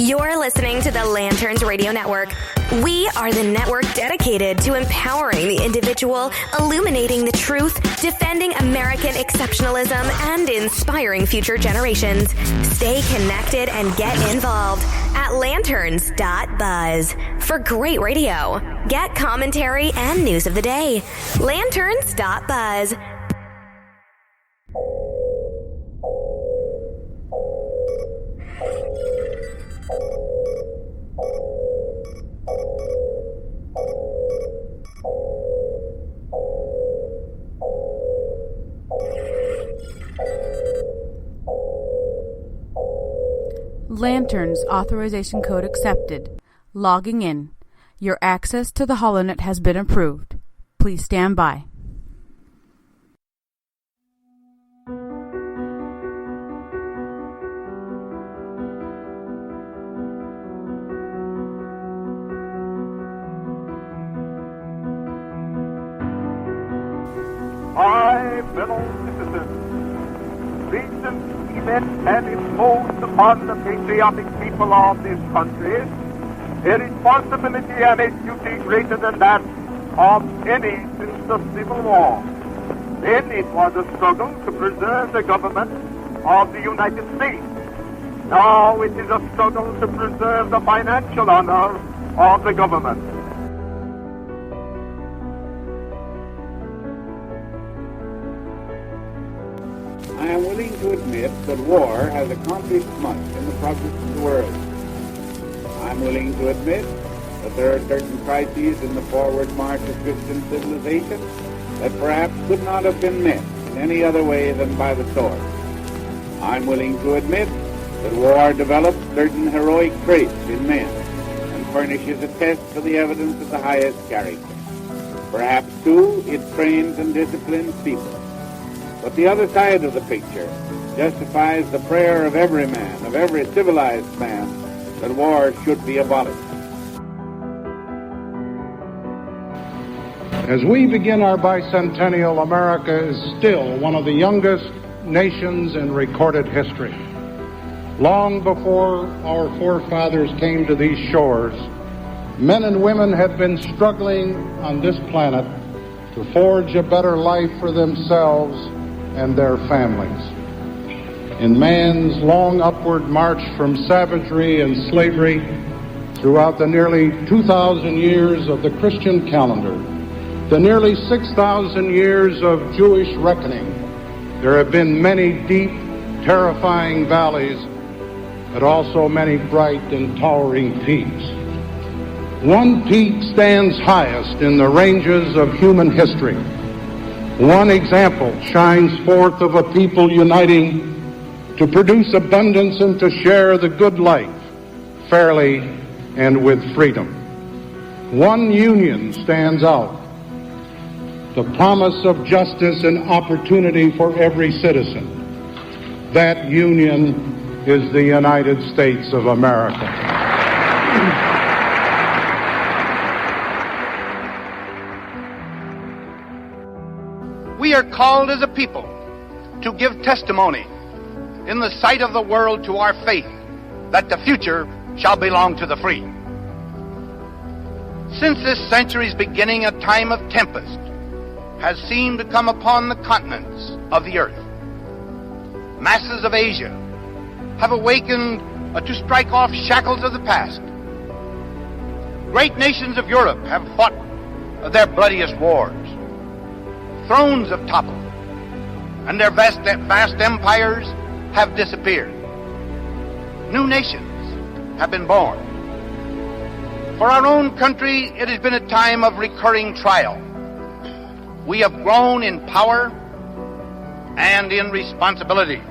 You're listening to the Lanterns Radio Network. We are the network dedicated to empowering the individual, illuminating the truth, defending American exceptionalism, and inspiring future generations. Stay connected and get involved at lanterns.buzz. For great radio, get commentary and news of the day. Lanterns.buzz. Lanterns authorization code accepted. Logging in. Your access to the HoloNet has been approved. Please stand by. My fellow citizens, recent events have imposed upon the patriotic people of this country a responsibility and a duty greater than that of any since the Civil War. Then it was a struggle to preserve the government of the United States. Now it is a struggle to preserve the financial honor of the government. I am willing to admit that war has accomplished much in the progress of the world. I am willing to admit that there are certain crises in the forward march of Christian civilization that perhaps could not have been met in any other way than by the sword. I am willing to admit that war develops certain heroic traits in men and furnishes a test for the evidence of the highest character. Perhaps, too, it trains and disciplines people. But the other side of the picture justifies the prayer of every man, of every civilized man, that war should be abolished. As we begin our bicentennial, America is still one of the youngest nations in recorded history. Long before our forefathers came to these shores, men and women had been struggling on this planet to forge a better life for themselves and their families. In man's long upward march from savagery and slavery throughout the nearly 2,000 years of the Christian calendar, the nearly 6,000 years of Jewish reckoning, there have been many deep, terrifying valleys, but also many bright and towering peaks. One peak stands highest in the ranges of human history. One example shines forth of a people uniting to produce abundance and to share the good life fairly and with freedom. One union stands out, the promise of justice and opportunity for every citizen. That union is the United States of America. We are called as a people to give testimony in the sight of the world to our faith that the future shall belong to the free. Since this century's beginning, a time of tempest has seemed to come upon the continents of the earth. Masses of Asia have awakened to strike off shackles of the past. Great nations of Europe have fought their bloodiest wars. Thrones have toppled, and their vast empires have disappeared. New nations have been born. For our own country, it has been a time of recurring trial. We have grown in power and in responsibility.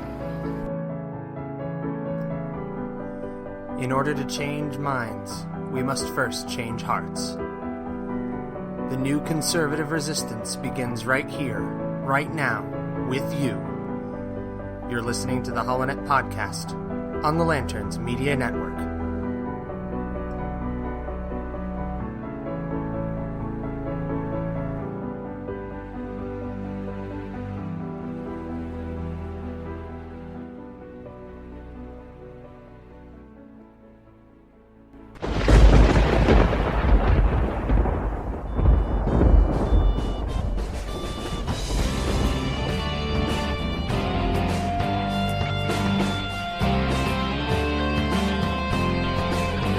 In order to change minds, we must first change hearts. The new conservative resistance begins right here, right now, with you. You're listening to the HoloNet Podcast on the Lanterns Media Network.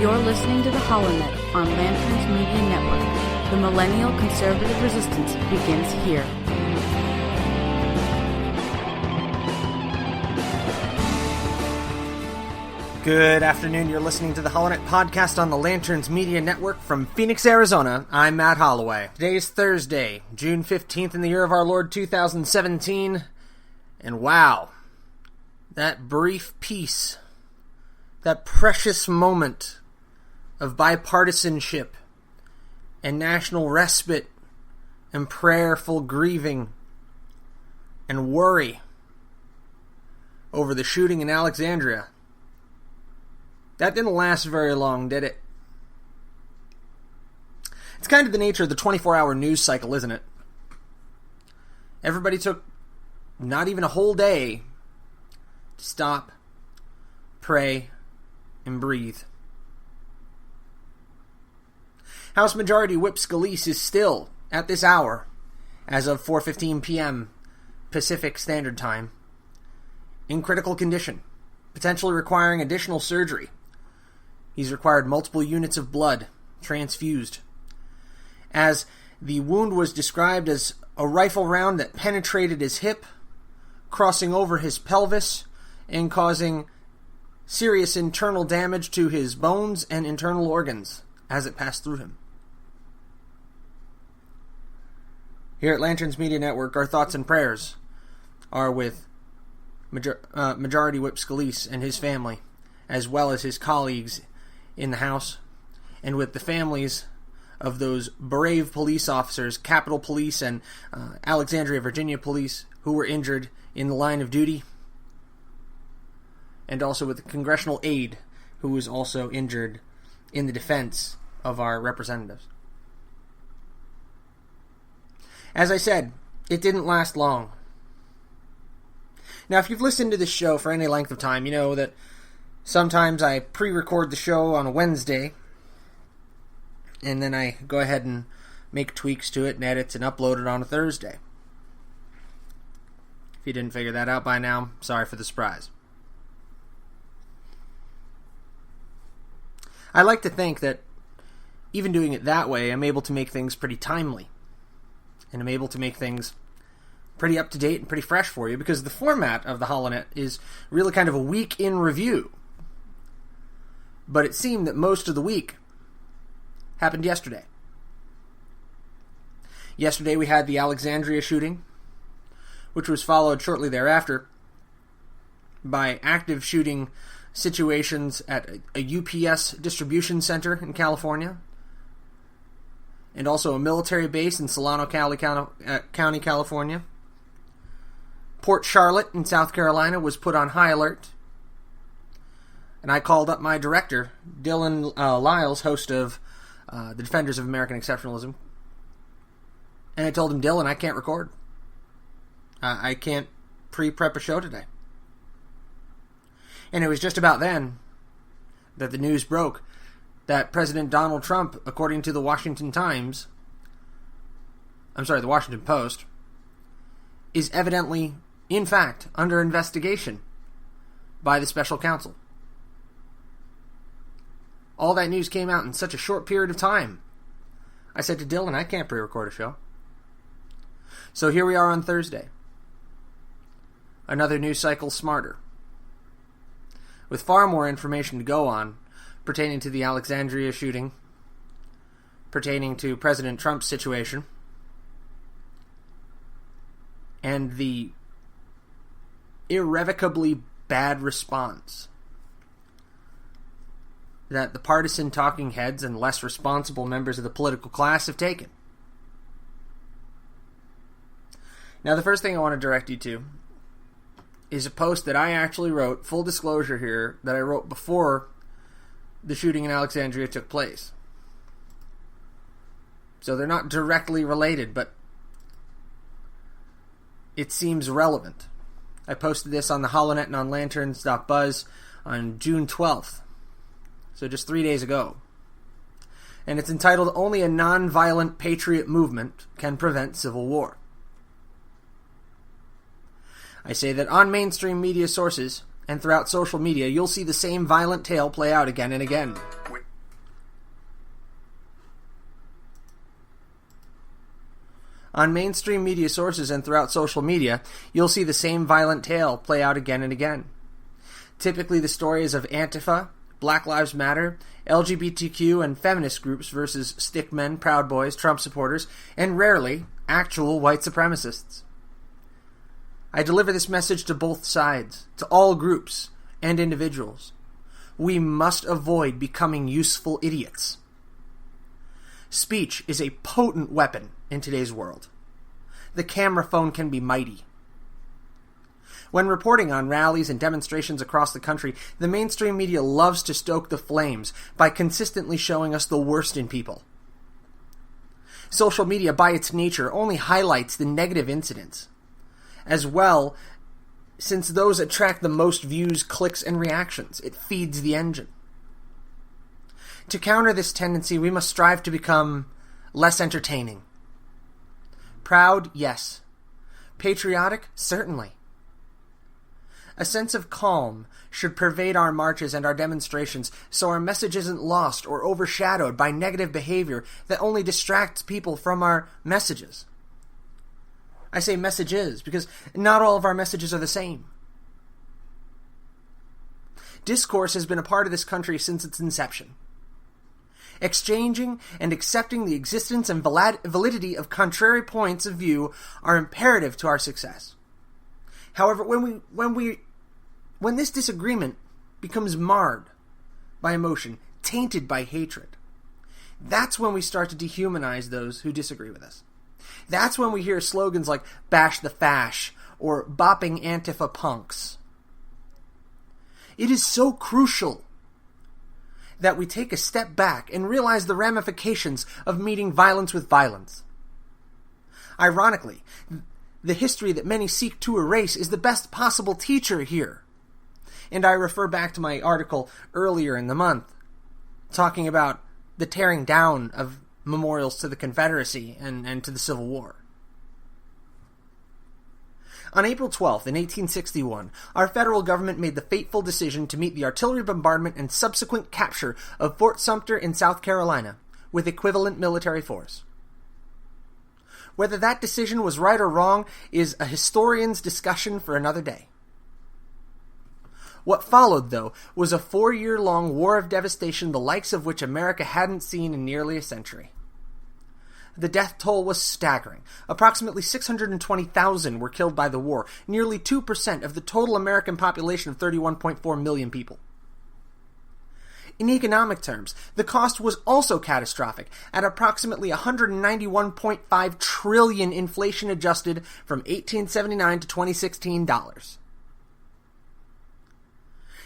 You're listening to the HoloNet on Lanterns Media Network. The millennial conservative resistance begins here. Good afternoon. You're listening to the HoloNet podcast on the Lanterns Media Network from Phoenix, Arizona. I'm Matt Holloway. Today is Thursday, June 15th in the year of our Lord 2017. And wow, that brief peace, that precious moment of bipartisanship and national respite and prayerful grieving and worry over the shooting in Alexandria. That didn't last very long, did it? It's kind of the nature of the 24-hour news cycle, isn't it? Everybody took not even a whole day to stop, pray, and breathe. House Majority Whip Scalise is still, at this hour, as of 4:15 p.m. Pacific Standard Time, in critical condition, potentially requiring additional surgery. He's required multiple units of blood transfused, as the wound was described as a rifle round that penetrated his hip, crossing over his pelvis, and causing serious internal damage to his bones and internal organs as it passed through him. Here at Lanterns Media Network, our thoughts and prayers are with Majority Whip Scalise and his family, as well as his colleagues in the House, and with the families of those brave police officers, Capitol Police and Alexandria, Virginia Police, who were injured in the line of duty, and also with the congressional aide who was also injured in the defense of our representatives. As I said, it didn't last long. Now, if you've listened to this show for any length of time, you know that sometimes I pre-record the show on a Wednesday, and then I go ahead and make tweaks to it and edits and upload it on a Thursday. If you didn't figure that out by now, sorry for the surprise. I like to think that even doing it that way, I'm able to make things pretty timely. And I'm able to make things pretty up-to-date and pretty fresh for you, because the format of the HoloNet is really kind of a week in review. But it seemed that most of the week happened yesterday. Yesterday we had the Alexandria shooting, which was followed shortly thereafter by active shooting situations at a UPS distribution center in California, and also a military base in Solano County, California. Port Charlotte in South Carolina was put on high alert. And I called up my director, Dylan Lyles, host of the Defenders of American Exceptionalism. And I told him, Dylan, I can't record. I can't pre-prep a show today. And it was just about then that the news broke that President Donald Trump, according to the Washington Post, is evidently, in fact, under investigation by the special counsel. All that news came out in such a short period of time. I said to Dylan, I can't pre-record a show. So here we are on Thursday. Another news cycle smarter, with far more information to go on pertaining to the Alexandria shooting, pertaining to President Trump's situation, and the irrevocably bad response that the partisan talking heads and less responsible members of the political class have taken. Now, the first thing I want to direct you to is a post that I actually wrote, full disclosure here, that I wrote before the shooting in Alexandria took place. So they're not directly related, but it seems relevant. I posted this on the HoloNet and on lanterns.buzz on June 12th. So just 3 days ago. And it's entitled, Only a Nonviolent Patriot Movement Can Prevent Civil War. I say that on mainstream media sources and throughout social media, you'll see the same violent tale play out again and again. On mainstream media sources and throughout social media, you'll see the same violent tale play out again and again. Typically the stories of Antifa, Black Lives Matter, LGBTQ and feminist groups versus stickmen, Proud Boys, Trump supporters, and rarely, actual white supremacists. I deliver this message to both sides, to all groups and individuals. We must avoid becoming useful idiots. Speech is a potent weapon in today's world. The camera phone can be mighty. When reporting on rallies and demonstrations across the country, the mainstream media loves to stoke the flames by consistently showing us the worst in people. Social media, by its nature, only highlights the negative incidents. As well, since those attract the most views, clicks, and reactions, it feeds the engine. To counter this tendency, we must strive to become less entertaining. Proud, yes. Patriotic, certainly. A sense of calm should pervade our marches and our demonstrations so our message isn't lost or overshadowed by negative behavior that only distracts people from our messages. I say messages because not all of our messages are the same. Discourse has been a part of this country since its inception. Exchanging and accepting the existence and validity of contrary points of view are imperative to our success. However, when this disagreement becomes marred by emotion, tainted by hatred, that's when we start to dehumanize those who disagree with us. That's when we hear slogans like "bash the fash" or "bopping Antifa punks." It is so crucial that we take a step back and realize the ramifications of meeting violence with violence. Ironically, the history that many seek to erase is the best possible teacher here. And I refer back to my article earlier in the month, talking about the tearing down of memorials to the Confederacy and to the Civil War. On April 12th, in 1861, our federal government made the fateful decision to meet the artillery bombardment and subsequent capture of Fort Sumter in South Carolina with equivalent military force. Whether that decision was right or wrong is a historian's discussion for another day. What followed, though, was a 4-year-long war of devastation the likes of which America hadn't seen in nearly a century. The death toll was staggering. Approximately 620,000 were killed by the war, nearly 2% of the total American population of 31.4 million people. In economic terms, the cost was also catastrophic, at approximately $191.5 trillion inflation adjusted from 1879 to 2016 dollars.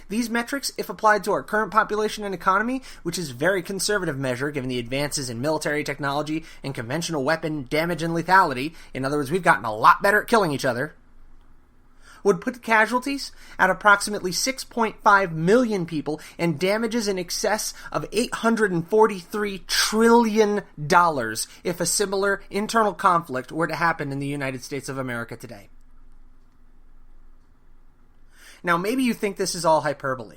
These metrics, if applied to our current population and economy, which is a very conservative measure given the advances in military technology and conventional weapon damage and lethality, in other words, we've gotten a lot better at killing each other, would put casualties at approximately 6.5 million people and damages in excess of $843 trillion if a similar internal conflict were to happen in the United States of America today. Now, maybe you think this is all hyperbole,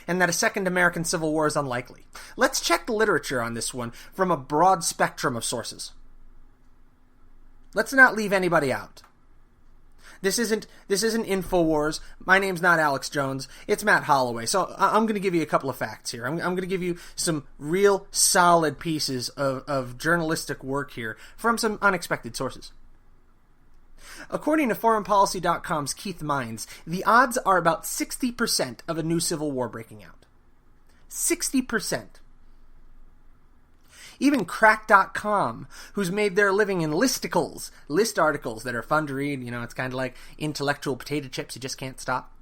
and that a second American Civil War is unlikely. Let's check the literature on this one from a broad spectrum of sources. Let's not leave anybody out. This isn't InfoWars. My name's not Alex Jones. It's Matt Holloway. So I'm going to give you a couple of facts here. I'm going to give you some real solid pieces of journalistic work here from some unexpected sources. According to ForeignPolicy.com's Keith Mines, the odds are about 60% of a new civil war breaking out. 60%. Even Crack.com, who's made their living in listicles, list articles that are fun to read, it's kind of like intellectual potato chips, you just can't stop.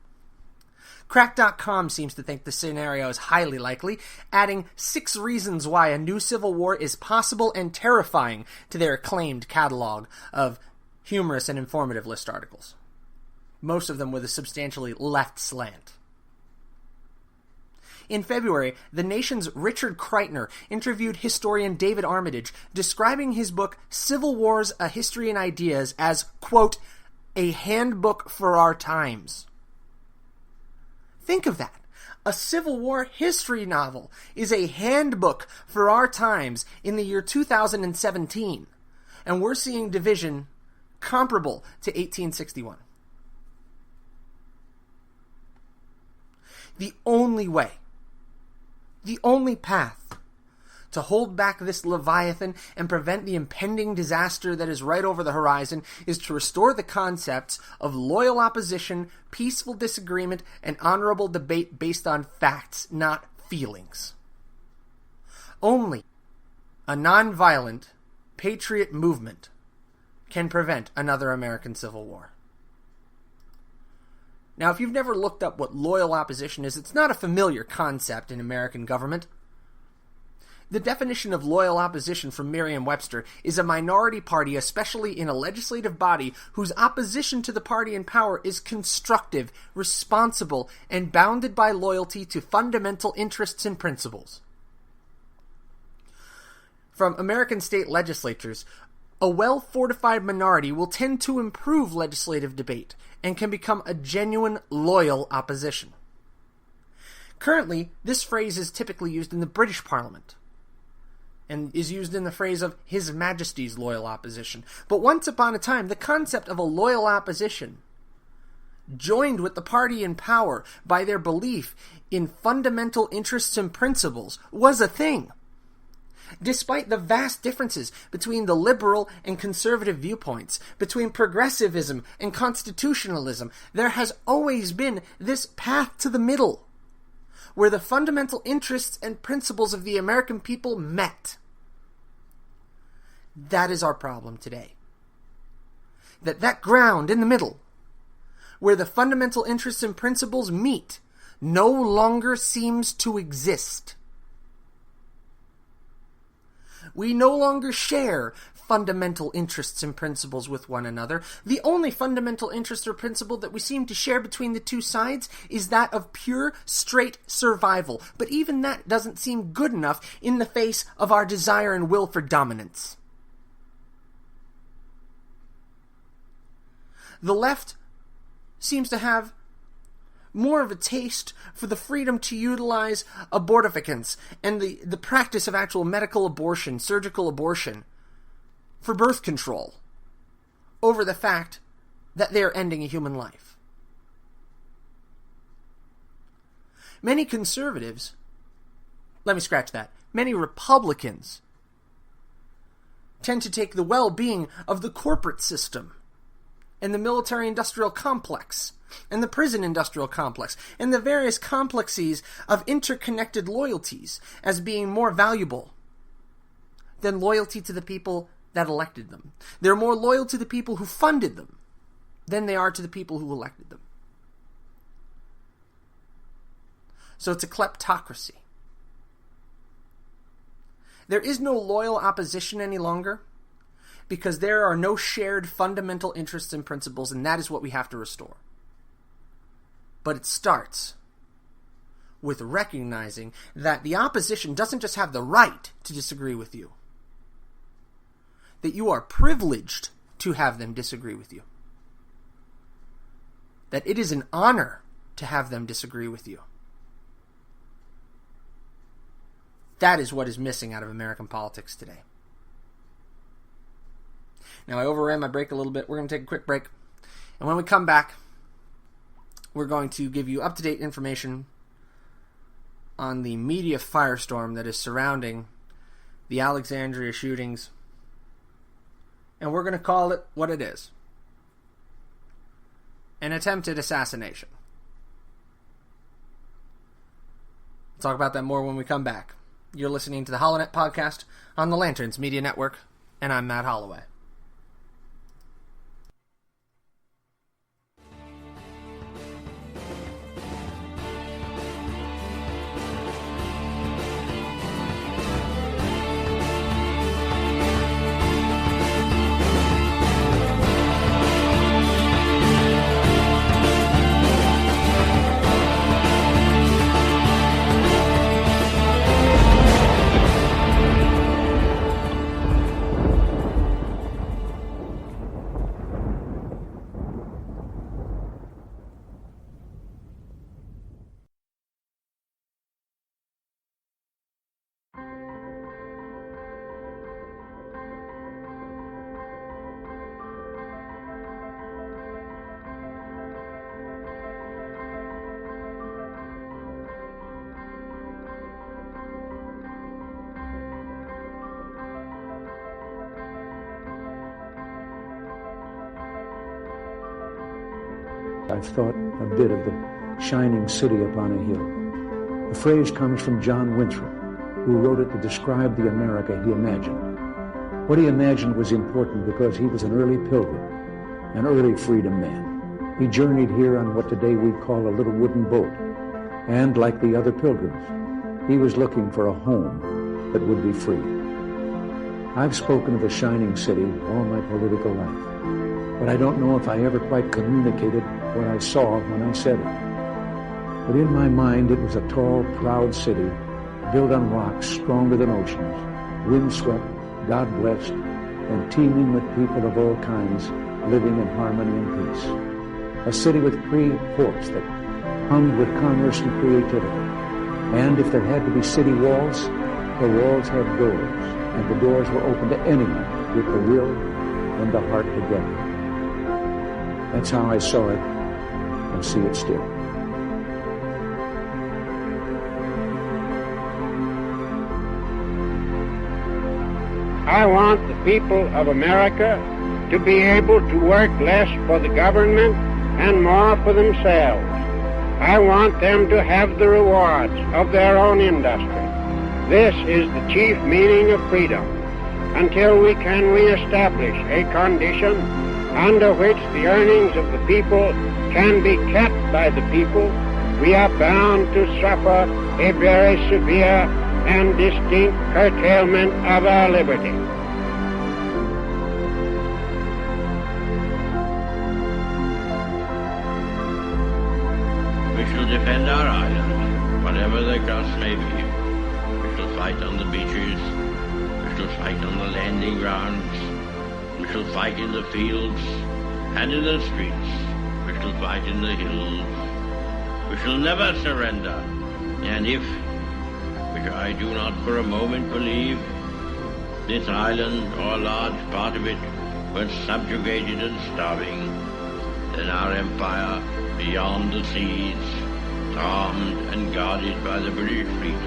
Crack.com seems to think the scenario is highly likely, adding 6 reasons why a new civil war is possible and terrifying to their acclaimed catalog of humorous and informative list articles, most of them with a substantially left slant. In February, The Nation's Richard Kreitner interviewed historian David Armitage, describing his book Civil Wars, A History and Ideas as, quote, a handbook for our times. Think of that. A Civil War history novel is a handbook for our times in the year 2017. And we're seeing division comparable to 1861. The only way, the only path to hold back this Leviathan and prevent the impending disaster that is right over the horizon is to restore the concepts of loyal opposition, peaceful disagreement, and honorable debate based on facts, not feelings. Only a nonviolent patriot movement can prevent another American Civil War. Now, if you've never looked up what loyal opposition is, it's not a familiar concept in American government. The definition of loyal opposition from Merriam-Webster is a minority party, especially in a legislative body, whose opposition to the party in power is constructive, responsible, and bounded by loyalty to fundamental interests and principles. From American state legislatures, a well-fortified minority will tend to improve legislative debate and can become a genuine loyal opposition. Currently, this phrase is typically used in the British Parliament and is used in the phrase of His Majesty's loyal opposition. But once upon a time, the concept of a loyal opposition, joined with the party in power by their belief in fundamental interests and principles, was a thing. Despite the vast differences between the liberal and conservative viewpoints, between progressivism and constitutionalism, there has always been this path to the middle, where the fundamental interests and principles of the American people met. That is our problem today. That ground in the middle, where the fundamental interests and principles meet, no longer seems to exist. We no longer share fundamental interests and principles with one another. The only fundamental interest or principle that we seem to share between the two sides is that of pure, straight survival. But even that doesn't seem good enough in the face of our desire and will for dominance. The left seems to have more of a taste for the freedom to utilize abortificants and the practice of actual medical abortion, surgical abortion, for birth control, over the fact that they are ending a human life. Many conservatives, many Republicans tend to take the well-being of the corporate system and the military-industrial complex and the prison-industrial complex and the various complexities of interconnected loyalties as being more valuable than loyalty to the people that elected them. They're more loyal to the people who funded them than they are to the people who elected them. So it's a kleptocracy. There is no loyal opposition any longer because there are no shared fundamental interests and principles, and that is what we have to restore. But it starts with recognizing that the opposition doesn't just have the right to disagree with you, that you are privileged to have them disagree with you, that it is an honor to have them disagree with you. That is what is missing out of American politics today. Now, I overran my break a little bit. We're going to take a quick break. And when we come back, we're going to give you up-to-date information on the media firestorm that is surrounding the Alexandria shootings. And we're going to call it what it is: an attempted assassination. We'll talk about that more when we come back. You're listening to the HoloNet podcast on the Lanterns Media Network, and I'm Matt Holloway. I've thought a bit of the shining city upon a hill. The phrase comes from John Winthrop, who wrote it to describe the America he imagined. What he imagined was important because he was an early pilgrim, an early freedom man. He journeyed here on what today we'd call a little wooden boat, and like the other pilgrims, he was looking for a home that would be free. I've spoken of a shining city all my political life, but I don't know if I ever quite communicated what I saw when I said it. But in my mind, it was a tall, proud city built on rocks stronger than oceans, windswept, God-blessed, and teeming with people of all kinds living in harmony and peace. A city with free ports that hummed with commerce and creativity. And if there had to be city walls, the walls had doors, and the doors were open to anyone with the will and the heart together. That's how I saw it and see it still. I want the people of America to be able to work less for the government and more for themselves. I want them to have the rewards of their own industry. This is the chief meaning of freedom. Until we can reestablish a condition under which the earnings of the people can be kept by the people, we are bound to suffer a very severe and distinct curtailment of our liberty. We shall defend our island, whatever the cost may be. We shall fight on the beaches. We shall fight on the landing grounds. We shall fight in the fields and in the streets. We shall fight in the hills. We shall never surrender. And if, which I do not for a moment believe, this island or a large part of it was subjugated and starving, then our empire beyond the seas, armed and guarded by the British fleet,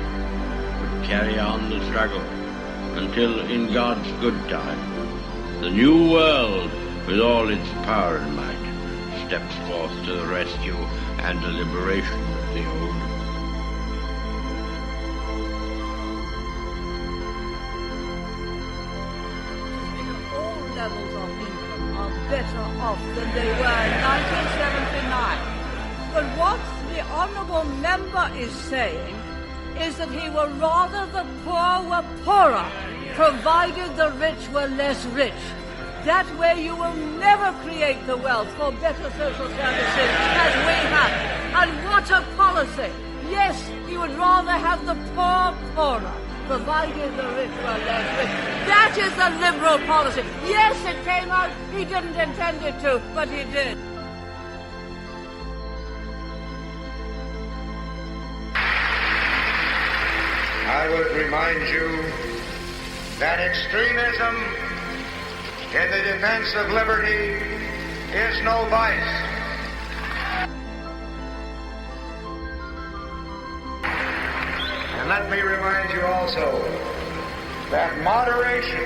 would carry on the struggle until, in God's good time, the new world, with all its power and might, steps forth to the rescue and the liberation of the old. All levels of income are better off than they were in 1979. But what the honourable member is saying is that he would rather the poor were poorer, provided the rich were less rich. That way you will never create the wealth for better social services as we have. And what a policy! Yes, he would rather have the poor poorer, provided the rich were less rich. That is the liberal policy. Yes, it came out, he didn't intend it to, but he did. I would remind you that extremism in the defense of liberty is no vice. And let me remind you also that moderation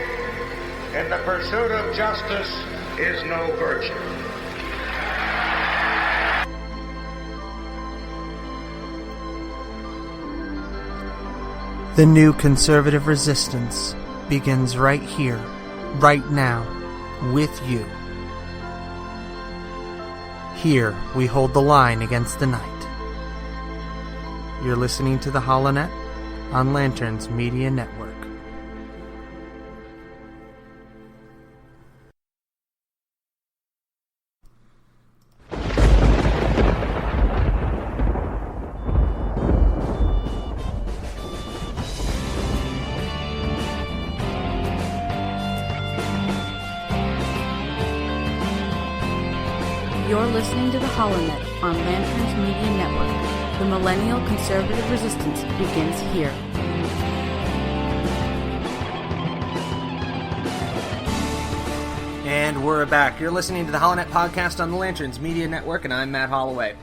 in the pursuit of justice is no virtue. The new conservative resistance begins right here, right now, with you. Here we hold the line against the night. You're listening to the HoloNet on Lanterns Media Network. You're listening to the HoloNet on Lanterns Media Network. The millennial conservative resistance begins here. And we're back. You're listening to the HoloNet podcast on the Lanterns Media Network, and I'm Matt Holloway.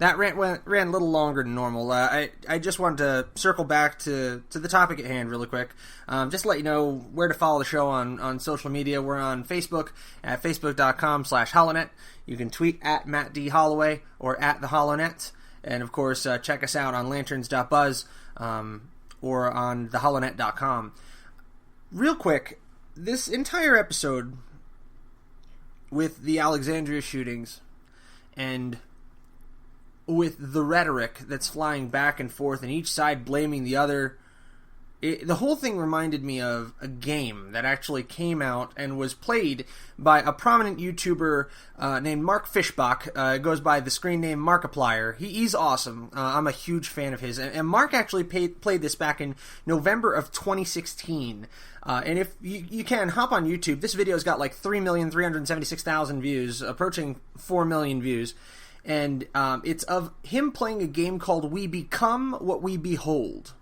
that rant ran a little longer than normal. I just wanted to circle back to the topic at hand really quick. Just to let you know where to follow the show on social media. We're on Facebook at facebook.com/HoloNet. You can tweet at Matt D. Holloway or at the HoloNet. And, of course, check us out on lanterns.buzz or on theholonet.com. Real quick, this entire episode with the Alexandria shootings and with the rhetoric that's flying back and forth and each side blaming the other, the whole thing reminded me of a game that actually came out and was played by a prominent YouTuber named Mark Fishbach. Goes by the screen name Markiplier. He's awesome. I'm a huge fan of his. And Mark actually played this back in November of 2016. And if you can, hop on YouTube. This video's got like 3,376,000 views, approaching 4 million views. And it's of him playing a game called We Become What We Behold.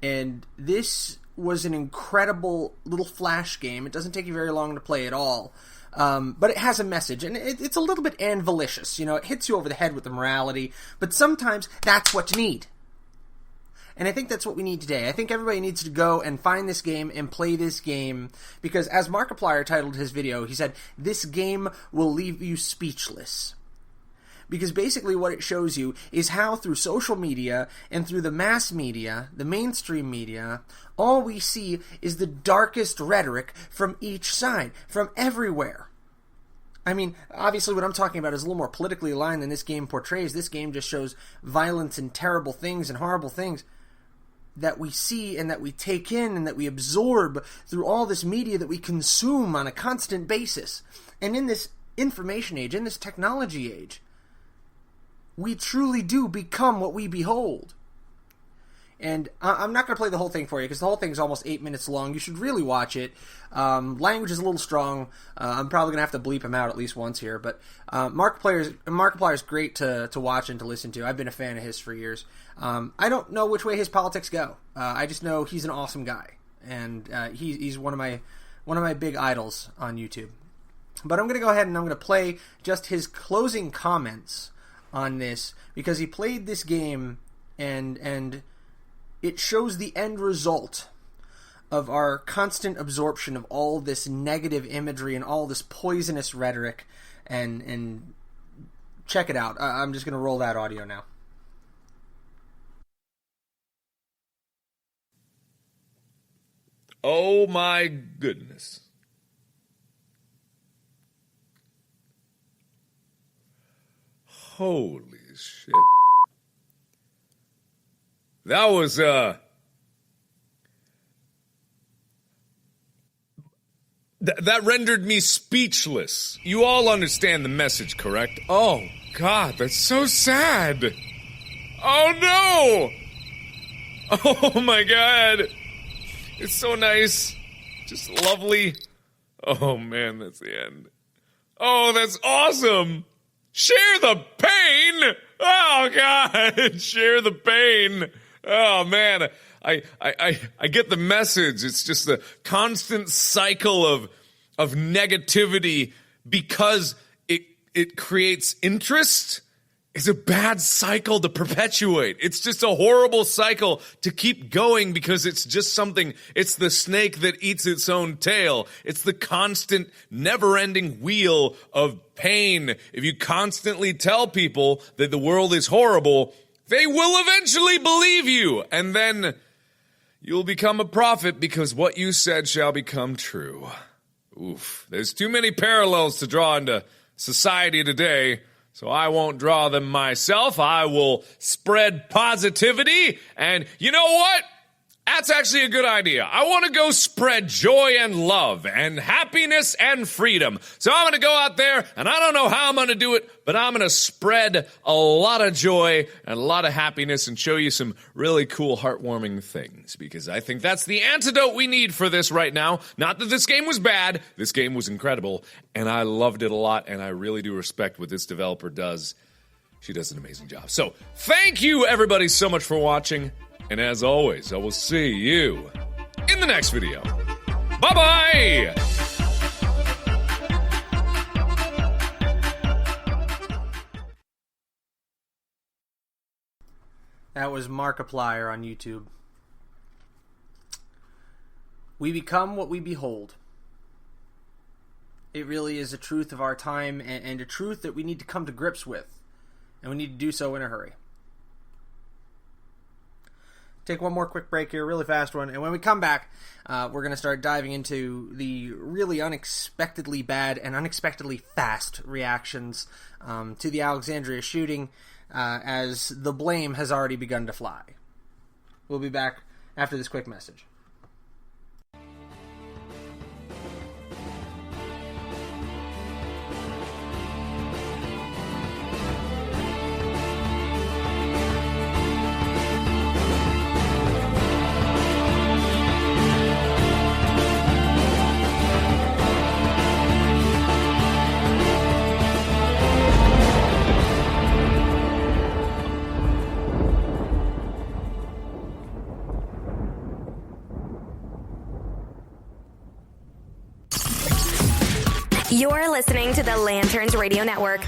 And this was an incredible little flash game. It doesn't take you very long to play at all. But it has a message, and it's a little bit anvilicious. You know, it hits you over the head with the morality, but sometimes that's what you need. And I think that's what we need today. I think everybody needs to go and find this game and play this game, because as Markiplier titled his video, he said, "This game will leave you speechless." Because basically what it shows you is how through social media and through the mass media, the mainstream media, all we see is the darkest rhetoric from each side, from everywhere. I mean, obviously what I'm talking about is a little more politically aligned than this game portrays. This game just shows violence and terrible things and horrible things that we see and that we take in and that we absorb through all this media that we consume on a constant basis. And in this information age, in this technology age, we truly do become what we behold. And I'm not going to play the whole thing for you, because the whole thing is almost 8 minutes long. You should really watch it. Language is a little strong. I'm probably going to have to bleep him out at least once here. But Markiplier is great to watch and to listen to. I've been a fan of his for years. I don't know which way his politics go. I just know he's an awesome guy. And he's one of my big idols on YouTube. But I'm going to go ahead and I'm going to play just his closing comments on this, because he played this game and it shows the end result of our constant absorption of all this negative imagery and all this poisonous rhetoric. And check it out. I'm just going to roll that audio now. Oh my goodness. Holy shit. That was, that rendered me speechless. You all understand the message, correct? Oh, God, that's so sad. Oh, no! Oh, my God. It's so nice. Just lovely. Oh, man, that's the end. Oh, that's awesome. Share the pain! Oh, God! Share the pain! Oh, man. I get the message. It's just a constant cycle of negativity because it creates interest. It's a bad cycle to perpetuate. It's just a horrible cycle to keep going because it's just something. It's the snake that eats its own tail. It's the constant, never-ending wheel of pain. If you constantly tell people that the world is horrible, they will eventually believe you. And then you'll become a prophet because what you said shall become true. Oof. There's too many parallels to draw into society today. So I won't draw them myself. I will spread positivity. And you know what? That's actually a good idea. I want to go spread joy and love and happiness and freedom. So I'm going to go out there, and I don't know how I'm going to do it, but I'm going to spread a lot of joy and a lot of happiness and show you some really cool, heartwarming things, because I think that's the antidote we need for this right now. Not that this game was bad. This game was incredible, and I loved it a lot, and I really do respect what this developer does. She does an amazing job. So thank you, everybody, so much for watching. And as always, I will see you in the next video. Bye-bye! That was Markiplier on YouTube. We become what we behold. It really is a truth of our time, and a truth that we need to come to grips with. And we need to do so in a hurry. Take one more quick break here, really fast one. And when we come back, we're going to start diving into the really unexpectedly bad and unexpectedly fast reactions to the Alexandria shooting, as the blame has already begun to fly. We'll be back after this quick message. You're listening to the Lanterns Radio Network.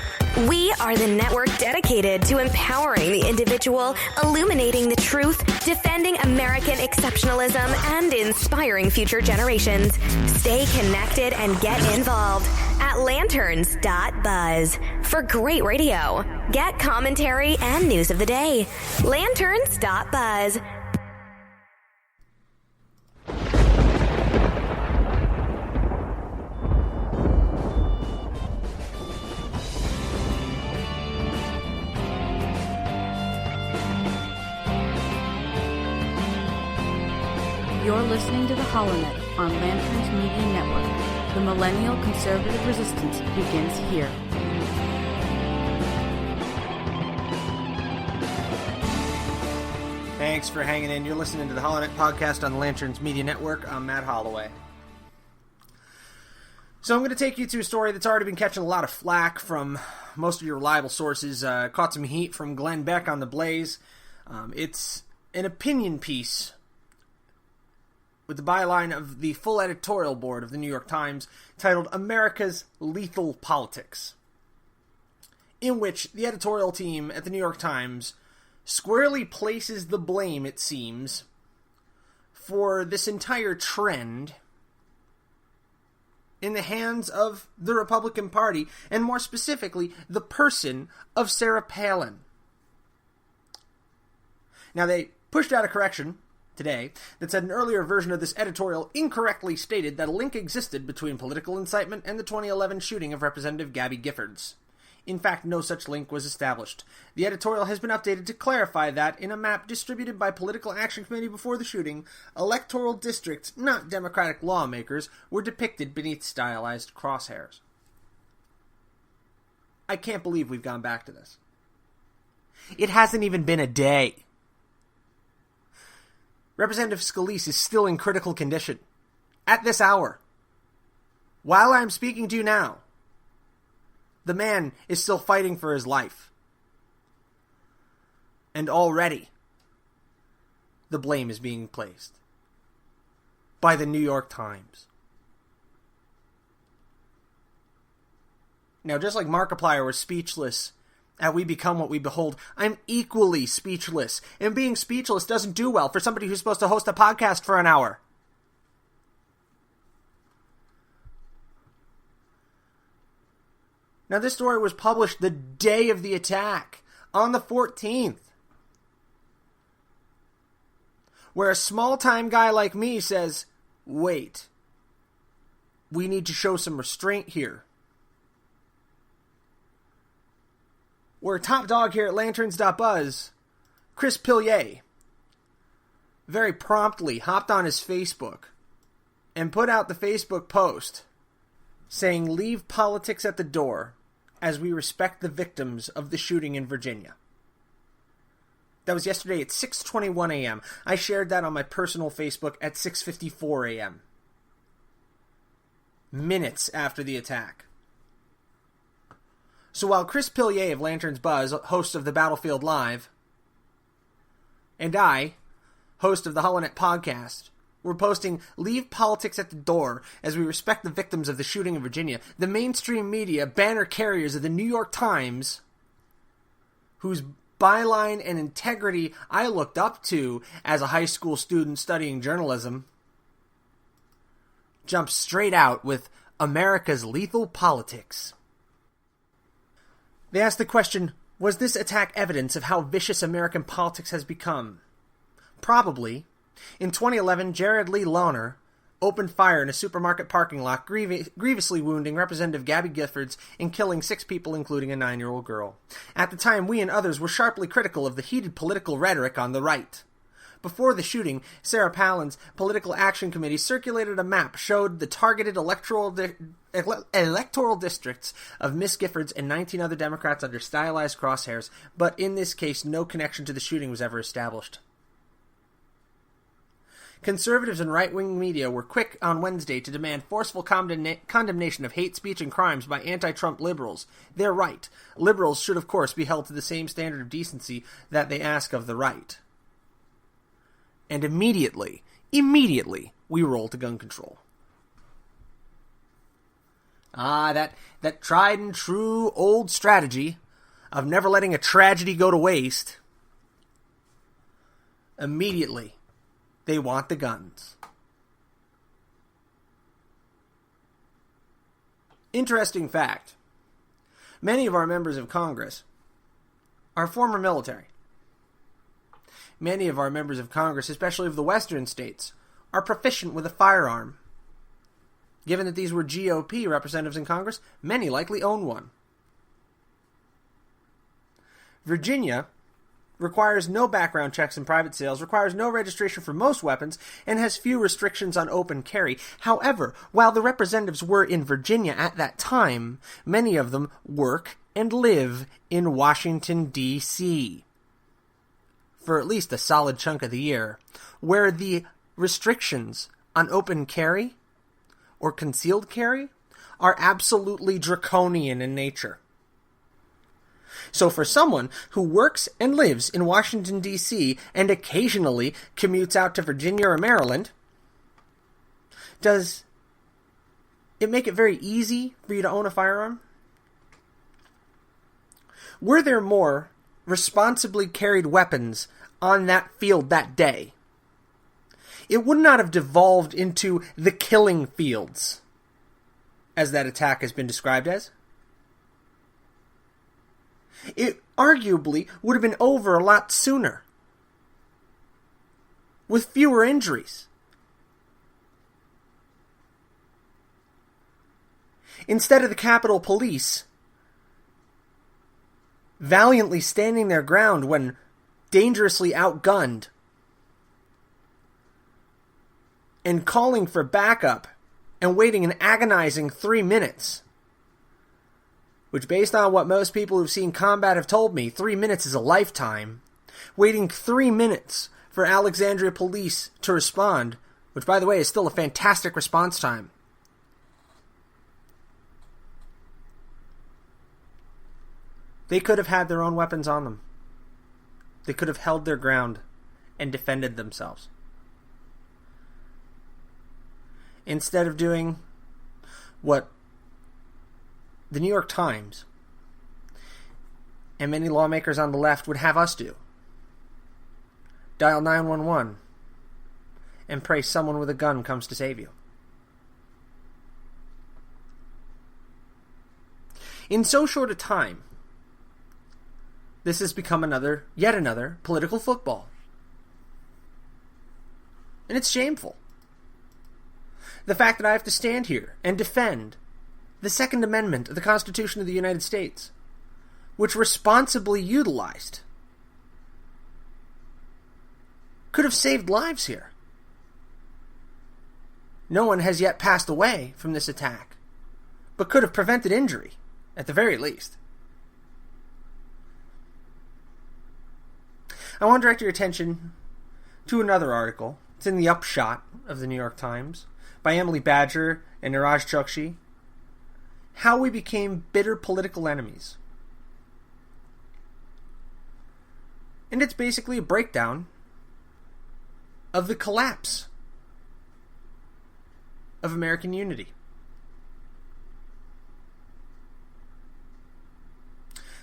We are the network dedicated to empowering the individual, illuminating the truth, defending American exceptionalism, and inspiring future generations. Stay connected and get involved at lanterns.buzz for great radio. Get commentary and news of the day. Lanterns.buzz. You're listening to the HoloNet on Lanterns Media Network. The millennial conservative resistance begins here. Thanks for hanging in. You're listening to the HoloNet podcast on the Lanterns Media Network. I'm Matt Holloway. So I'm going to take you to a story that's already been catching a lot of flack from most of your reliable sources. Caught some heat from Glenn Beck on The Blaze. It's an opinion piece with the byline of the full editorial board of the New York Times, titled America's Lethal Politics, in which the editorial team at the New York Times squarely places the blame, it seems, for this entire trend in the hands of the Republican Party, and more specifically, the person of Sarah Palin. Now, they pushed out a correction today that said an earlier version of this editorial incorrectly stated that a link existed between political incitement and the 2011 shooting of Representative Gabby Giffords. In fact, no such link was established. The editorial has been updated to clarify that, in a map distributed by Political Action Committee before the shooting, electoral districts, not Democratic lawmakers, were depicted beneath stylized crosshairs. I can't believe we've gone back to this. It hasn't even been a day. Representative Scalise is still in critical condition. At this hour. While I'm speaking to you now. The man is still fighting for his life. And already, the blame is being placed by the New York Times. Now, just like Markiplier was speechless at we become what we behold, I'm equally speechless. And being speechless doesn't do well for somebody who's supposed to host a podcast for an hour. Now, this story was published the day of the attack, on the 14th. Where a small-time guy like me says, wait, we need to show some restraint here. Where top dog here at Lanterns.buzz, Chris Pillier, very promptly hopped on his Facebook and put out the Facebook post saying, "Leave politics at the door as we respect the victims of the shooting in Virginia." That was yesterday at 6:21 a.m. I shared that on my personal Facebook at 6:54 a.m. minutes after the attack. So while Chris Pillier of Lanterns Buzz, host of the Battlefield Live, and I, host of the HoloNet podcast, were posting, "Leave politics at the door as we respect the victims of the shooting in Virginia," the mainstream media, banner carriers of the New York Times, whose byline and integrity I looked up to as a high school student studying journalism jumps straight out with America's lethal politics. They asked the question, was this attack evidence of how vicious American politics has become? Probably. In 2011, Jared Lee Lohner opened fire in a supermarket parking lot, grievously wounding Representative Gabby Giffords and killing 6 people, including a 9-year-old girl. At the time, we and others were sharply critical of the heated political rhetoric on the right. Before the shooting, Sarah Palin's Political Action Committee circulated a map showed the targeted electoral districts of Miss Giffords and 19 other Democrats under stylized crosshairs, but in this case, no connection to the shooting was ever established. Conservatives and right-wing media were quick on Wednesday to demand forceful condemnation of hate speech and crimes by anti-Trump liberals. They're right. Liberals should, of course, be held to the same standard of decency that they ask of the right. And immediately, we roll to gun control. That tried and true old strategy of never letting a tragedy go to waste. Immediately, they want the guns. Interesting fact. Many of our members of Congress are former military. Many of our members of Congress, especially of the western states, are proficient with a firearm. Given that these were GOP representatives in Congress, many likely own one. Virginia requires no background checks and private sales, requires no registration for most weapons, and has few restrictions on open carry. However, while the representatives were in Virginia at that time, many of them work and live in Washington, D.C. for at least a solid chunk of the year, where the restrictions on open carry or concealed carry are absolutely draconian in nature. So for someone who works and lives in Washington, D.C. and occasionally commutes out to Virginia or Maryland, does it make it very easy for you to own a firearm? Were there more responsibly carried weapons on that field that day, it would not have devolved into the killing fields, as that attack has been described as. It arguably would have been over a lot sooner, with fewer injuries. Instead of the Capitol Police valiantly standing their ground when dangerously outgunned and calling for backup and waiting an agonizing 3 minutes, which based on what most people who've seen combat have told me, 3 minutes is a lifetime, waiting 3 minutes for Alexandria police to respond, which by the way is still a fantastic response time. They could have had their own weapons on them. They could have held their ground and defended themselves. Instead of doing what the New York Times and many lawmakers on the left would have us do. Dial 911 and pray someone with a gun comes to save you. In so short a time, this has become yet another political football. And it's shameful. The fact that I have to stand here and defend the Second Amendment of the Constitution of the United States, which responsibly utilized, could have saved lives here. No one has yet passed away from this attack, but could have prevented injury, at the very least. I want to direct your attention to another article. It's in the Upshot of the New York Times by Emily Badger and Niraj Chokshi. How we became bitter political enemies. And it's basically a breakdown of the collapse of American unity.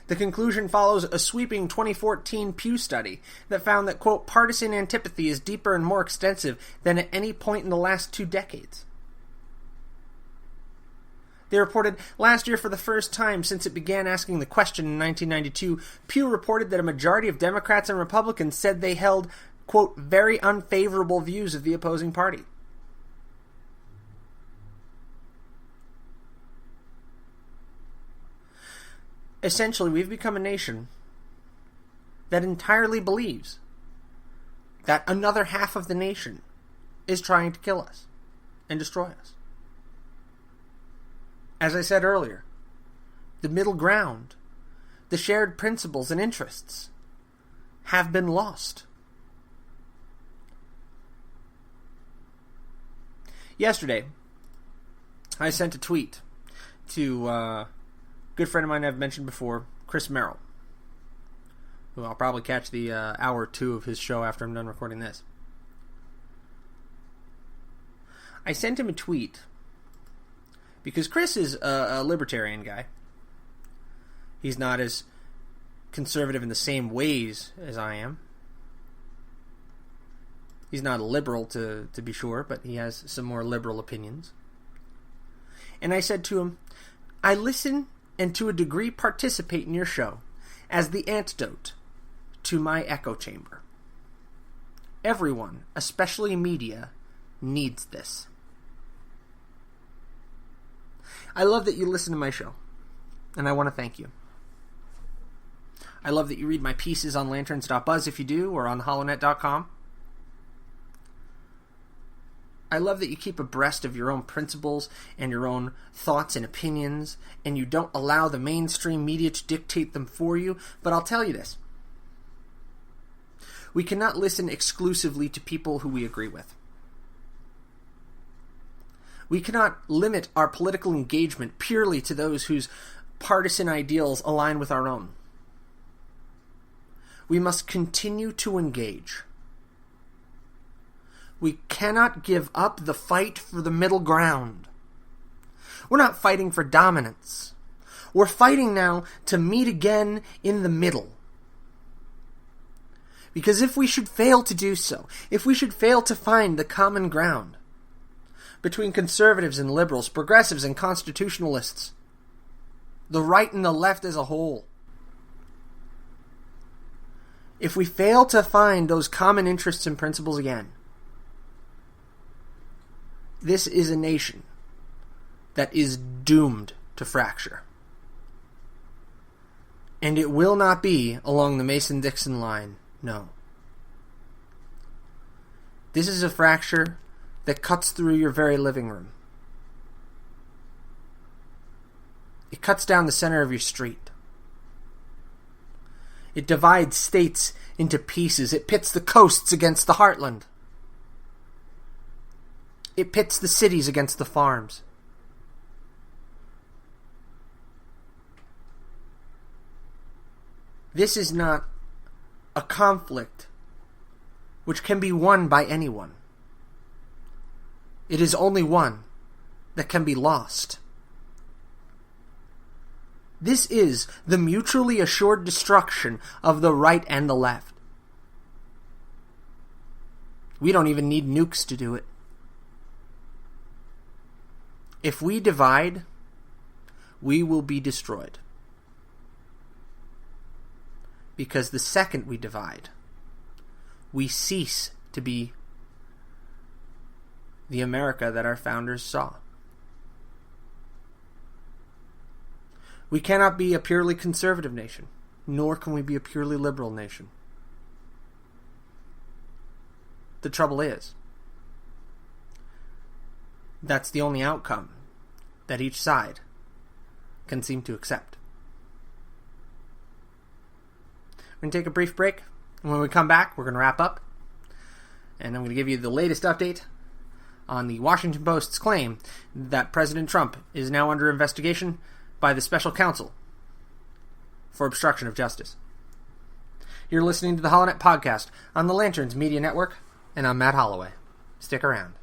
The conclusion follows a sweeping 2014 Pew study that found that, quote, partisan antipathy is deeper and more extensive than at any point in the last 2 decades. They reported last year, for the first time since it began asking the question in 1992, Pew reported that a majority of Democrats and Republicans said they held, quote, very unfavorable views of the opposing party. Essentially, we've become a nation that entirely believes that another half of the nation is trying to kill us and destroy us. As I said earlier, the middle ground, the shared principles and interests have been lost. Yesterday, I sent a tweet to a good friend of mine I've mentioned before, Chris Merrill, who I'll probably catch the hour or 2 of his show after I'm done recording this. I sent him a tweet because Chris is a libertarian guy. He's not as conservative in the same ways as I am. He's not a liberal, to be sure, but he has some more liberal opinions. And I said to him, I listen and to a degree participate in your show as the antidote to my echo chamber. Everyone, especially media, needs this. I love that you listen to my show, and I want to thank you. I love that you read my pieces on lanterns.buzz if you do, or on holonet.com. I love that you keep abreast of your own principles and your own thoughts and opinions, and you don't allow the mainstream media to dictate them for you. But I'll tell you this. We cannot listen exclusively to people who we agree with. We cannot limit our political engagement purely to those whose partisan ideals align with our own. We must continue to engage. We cannot give up the fight for the middle ground. We're not fighting for dominance. We're fighting now to meet again in the middle. Because if we should fail to do so, if we should fail to find the common ground between conservatives and liberals, progressives and constitutionalists, the right and the left as a whole, if we fail to find those common interests and principles again, this is a nation that is doomed to fracture. And it will not be along the Mason-Dixon line, no. This is a fracture that cuts through your very living room. It cuts down the center of your street. It divides states into pieces. It pits the coasts against the heartland. It pits the cities against the farms. This is not a conflict which can be won by anyone. It is only one that can be lost. This is the mutually assured destruction of the right and the left. We don't even need nukes to do it. If we divide, we will be destroyed. Because the second we divide, we cease to be the America that our founders saw. We cannot be a purely conservative nation, nor can we be a purely liberal nation. The trouble is, that's the only outcome that each side can seem to accept. We're going to take a brief break, and when we come back, we're going to wrap up, and I'm going to give you the latest update on the Washington Post's claim that President Trump is now under investigation by the Special Counsel for obstruction of justice. You're listening to the HoloNet Podcast on the Lanterns Media Network, and I'm Matt Holloway. Stick around.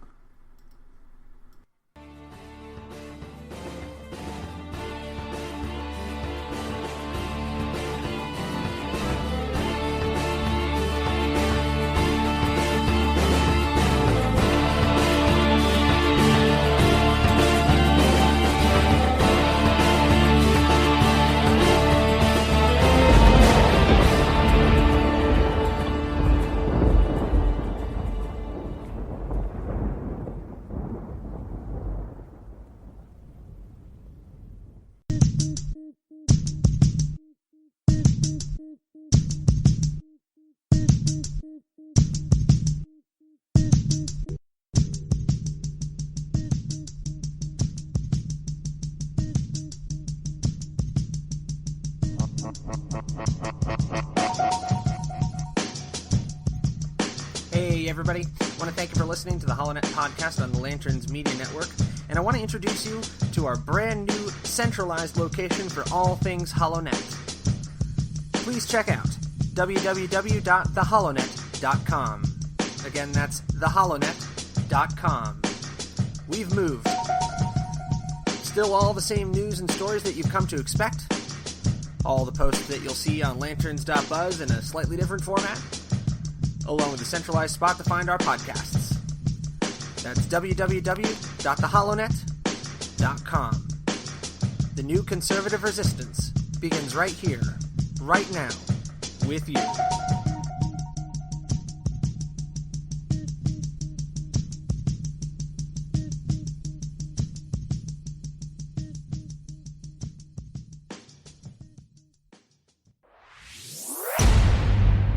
Hey everybody, I want to thank you for listening to the HoloNet podcast on the Lanterns Media Network, and I want to introduce you to our brand new centralized location for all things HoloNet. Please check out www.theholonet.com. Again, that's theholonet.com. We've moved. Still all the same news and stories that you've come to expect. All the posts that you'll see on lanterns.buzz in a slightly different format, along with a centralized spot to find our podcasts. That's www.theholonet.com. The new conservative resistance begins right here, right now, with you.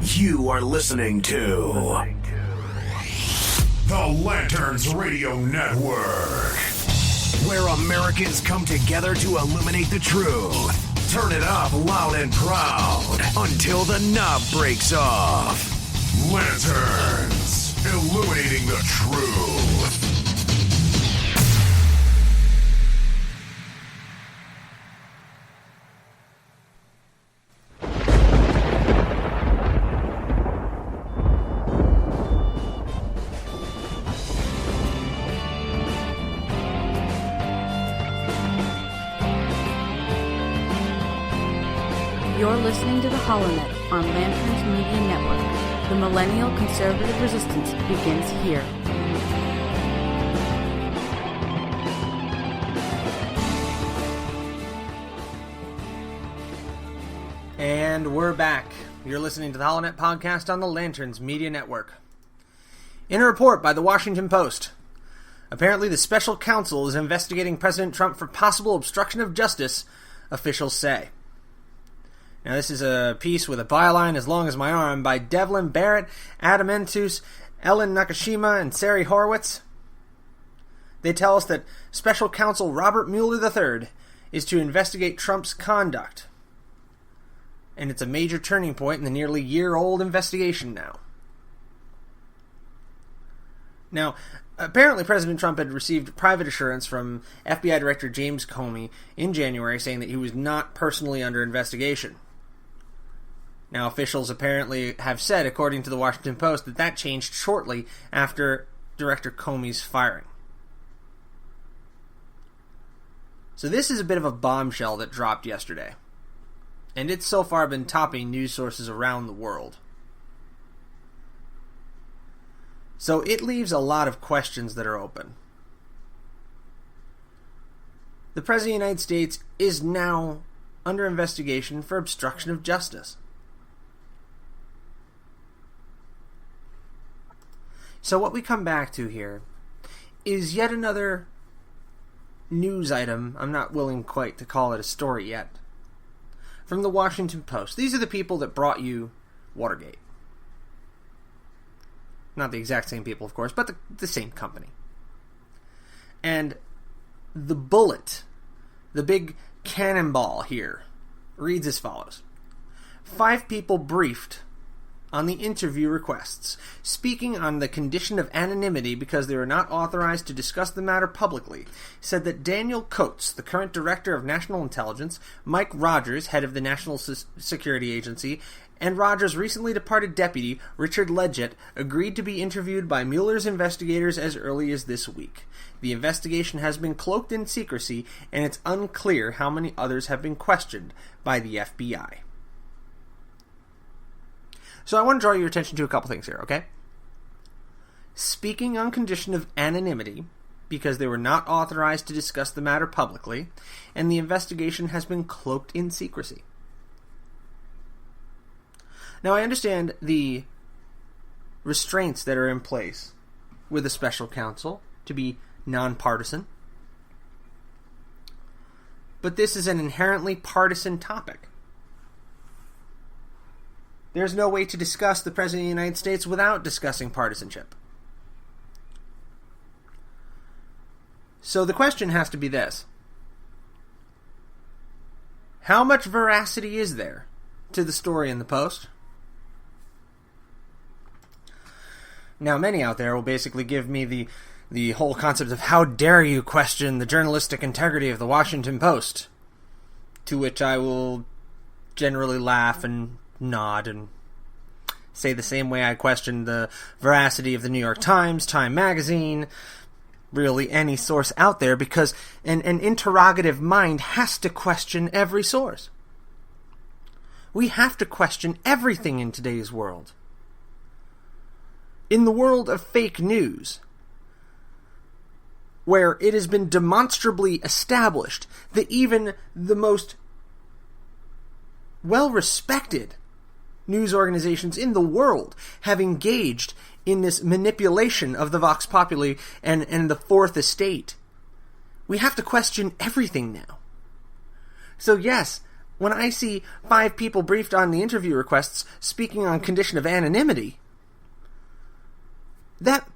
You are listening to the Lanterns Radio Network, where Americans come together to illuminate the truth. Turn it up loud and proud until the knob breaks off. Lanterns, illuminating the truth. You're listening to the HoloNet on Lanterns Media Network. The millennial conservative resistance begins here. And we're back. You're listening to the HoloNet podcast on the Lanterns Media Network. In a report by the Washington Post, apparently the special counsel is investigating President Trump for possible obstruction of justice, officials say. Now, this is a piece with a byline as long as my arm by Devlin Barrett, Adam Entus, Ellen Nakashima, and Sari Horowitz. They tell us that Special Counsel Robert Mueller III is to investigate Trump's conduct. And it's a major turning point in the nearly year-old investigation now. Now, apparently President Trump had received private assurance from FBI Director James Comey in January saying that he was not personally under investigation. Now, officials apparently have said, according to the Washington Post, that that changed shortly after Director Comey's firing. So this is a bit of a bombshell that dropped yesterday. And it's so far been topping news sources around the world. So it leaves a lot of questions that are open. The President of the United States is now under investigation for obstruction of justice. So what we come back to here is yet another news item, I'm not willing quite to call it a story yet, from the Washington Post. These are the people that brought you Watergate. Not the exact same people, of course, but the same company. And the bullet, the big cannonball here, reads as follows. 5 people briefed on the interview requests, speaking on the condition of anonymity because they were not authorized to discuss the matter publicly, said that Daniel Coates, the current Director of National Intelligence, Mike Rogers, head of the National Security Agency, and Rogers' recently departed deputy, Richard Leggett, agreed to be interviewed by Mueller's investigators as early as this week. The investigation has been cloaked in secrecy, and it's unclear how many others have been questioned by the FBI. So I want to draw your attention to a couple things here, okay? Speaking on condition of anonymity, because they were not authorized to discuss the matter publicly, and the investigation has been cloaked in secrecy. Now, I understand the restraints that are in place with the special counsel to be nonpartisan, but this is an inherently partisan topic. There's no way to discuss the President of the United States without discussing partisanship. So the question has to be this. How much veracity is there to the story in the Post? Now, many out there will basically give me the whole concept of how dare you question the journalistic integrity of the Washington Post, to which I will generally laugh and nod and say the same way I question the veracity of the New York Times, Time Magazine, really any source out there, because an interrogative mind has to question every source. We have to question everything in today's world. In the world of fake news, where it has been demonstrably established that even the most well-respected news organizations in the world have engaged in this manipulation of the Vox Populi and the Fourth Estate, we have to question everything now. So yes, when I see 5 people briefed on the interview requests speaking on condition of anonymity, that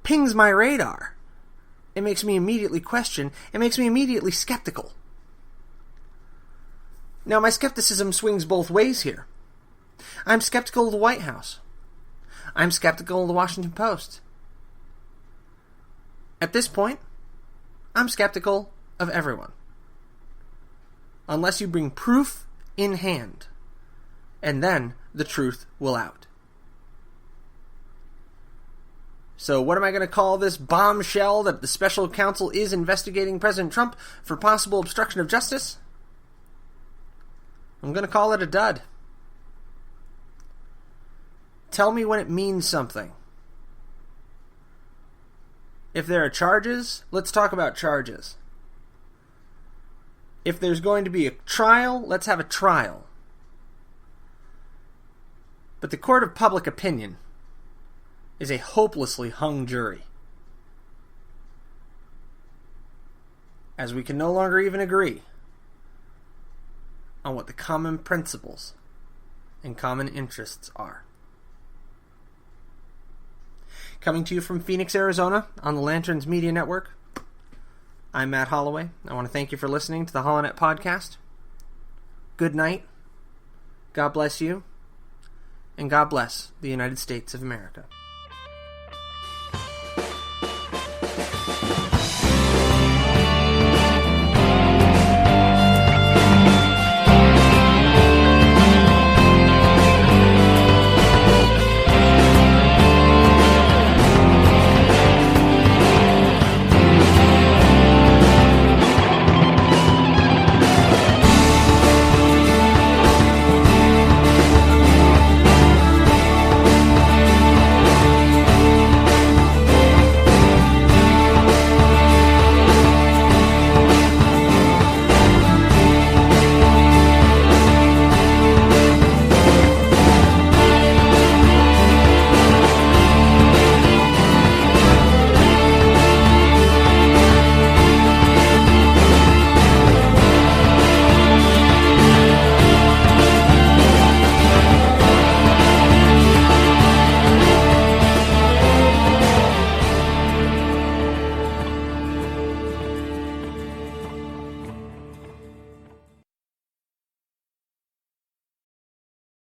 pings my radar. It makes me immediately question. It makes me immediately skeptical. Now, my skepticism swings both ways here. I'm skeptical of the White House. I'm skeptical of the Washington Post. At this point, I'm skeptical of everyone. Unless you bring proof in hand, and then the truth will out. So what am I going to call this bombshell that the special counsel is investigating President Trump for possible obstruction of justice? I'm going to call it a dud. Tell me when it means something. If there are charges, let's talk about charges. If there's going to be a trial, let's have a trial. But the court of public opinion is a hopelessly hung jury, as we can no longer even agree on what the common principles and common interests are. Coming to you from Phoenix, Arizona, on the Lanterns Media Network, I'm Matt Holloway. I want to thank you for listening to the HoloNet Podcast. Good night. God bless you. And God bless the United States of America.